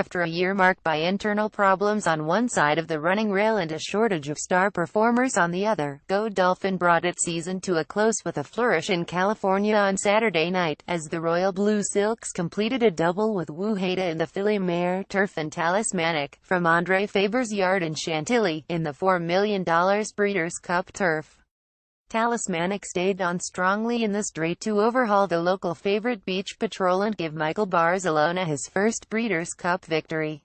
after a year marked by internal problems on one side of the running rail and a shortage of star performers on the other. Godolphin brought its season to a close with a flourish in California on Saturday night, as the Royal Blue Silks completed a double with wuheida in the filly mare turf and talismanic, from Andre Faber's yard in Chantilly, in the $4 million Breeders' Cup Turf. Talismanic stayed on strongly in the straight to overhaul the local favorite Beach Patrol and give Michael Barzalona his first Breeders' Cup victory.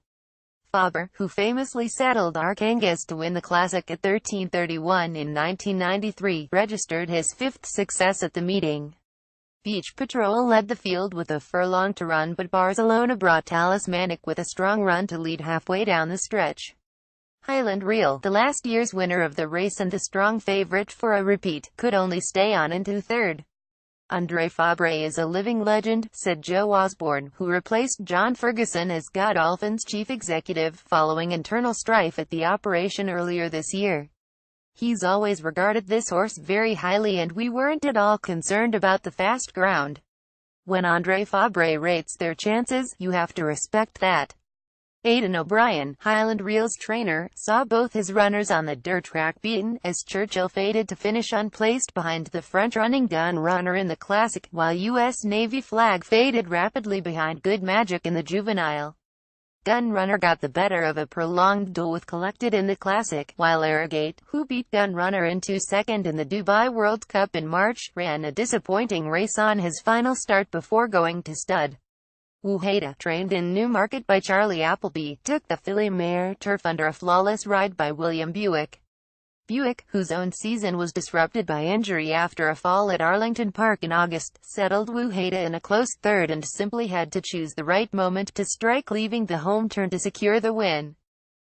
Faber, who famously saddled Arkangas to win the Classic at 13:31 in 1993, registered his fifth success at the meeting. Beach Patrol led the field with a furlong to run, but Barzalona brought Talismanic with a strong run to lead halfway down the stretch. Highland Reel, the last year's winner of the race and the strong favorite for a repeat, could only stay on into third. Andre Fabre is a living legend, said Joe Osborne, who replaced John Ferguson as Godolphin's chief executive, following internal strife at the operation earlier this year. He's always regarded this horse very highly and we weren't at all concerned about the fast ground. When Andre Fabre rates their chances, you have to respect that. Aidan O'Brien, Highland Reel's trainer, saw both his runners on the dirt track beaten, as Churchill faded to finish unplaced behind the front-running Gun Runner in the Classic, while U.S. Navy Flag faded rapidly behind Good Magic in the Juvenile. Gun Runner got the better of a prolonged duel with Collected in the Classic, while Arrogate, who beat Gun Runner into second in the Dubai World Cup in March, ran a disappointing race on his final start before going to stud. wuheida, trained in Newmarket by Charlie Appleby, took the filly mare turf under a flawless ride by William Buick. Buick, whose own season was disrupted by injury after a fall at Arlington Park in August, settled wuheida in a close third and simply had to choose the right moment to strike, leaving the home turn to secure the win.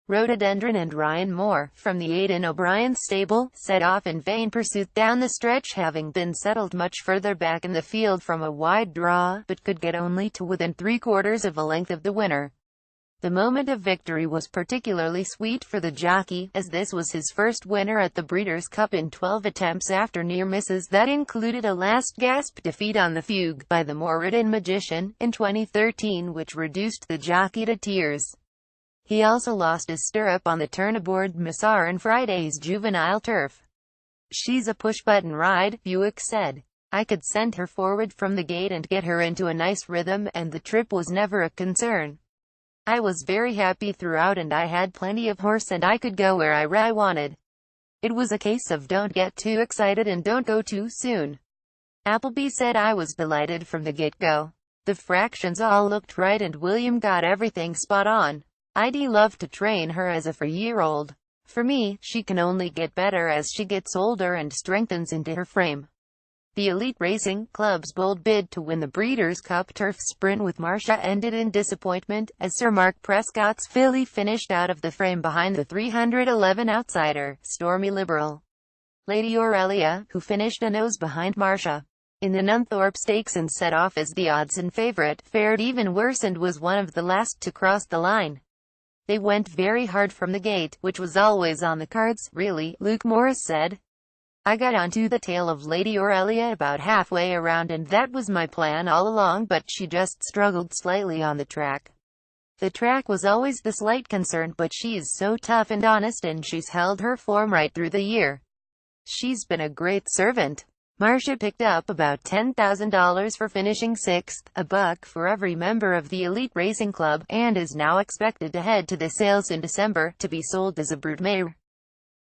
Rhododendron and Ryan Moore, from the Aidan O'Brien stable, set off in vain pursuit down the stretch, having been settled much further back in the field from a wide draw, but could get only to within 3/4 of a length of the winner. The moment of victory was particularly sweet for the jockey, as this was his first winner at the Breeders' Cup in 12 attempts after near misses that included a last-gasp defeat on the Fugue, by the Moradin Magician, in 2013, which reduced the jockey to tears. He also lost his stirrup on the turn aboard Massar in Friday's Juvenile Turf. "She's a push-button ride," Buick said. "I could send her forward from the gate and get her into a nice rhythm, and the trip was never a concern. I was very happy throughout and I had plenty of horse and I could go where I wanted. It was a case of don't get too excited and don't go too soon." Appleby said, "I was delighted from the get-go. The fractions all looked right and William got everything spot on. I'd love to train her as a 4-year-old. For me, she can only get better as she gets older and strengthens into her frame." The Elite Racing Club's bold bid to win the Breeders' Cup Turf Sprint with Marcia ended in disappointment, as Sir Mark Prescott's filly finished out of the frame behind the 311 outsider, Stormy Liberal. Lady Aurelia, who finished a nose behind Marcia in the Nunthorpe Stakes and set off as the odds-on favorite, fared even worse and was one of the last to cross the line. "They went very hard from the gate, which was always on the cards, really," Luke Morris said. "I got onto the tail of Lady Aurelia about halfway around and that was my plan all along, but she just struggled slightly on the track. The track was always the slight concern, but she's so tough and honest and she's held her form right through the year. She's been a great servant." Marcia picked up about $10,000 for finishing sixth, $1 for every member of the Elite Racing Club, and is now expected to head to the sales in December, to be sold as a broodmare.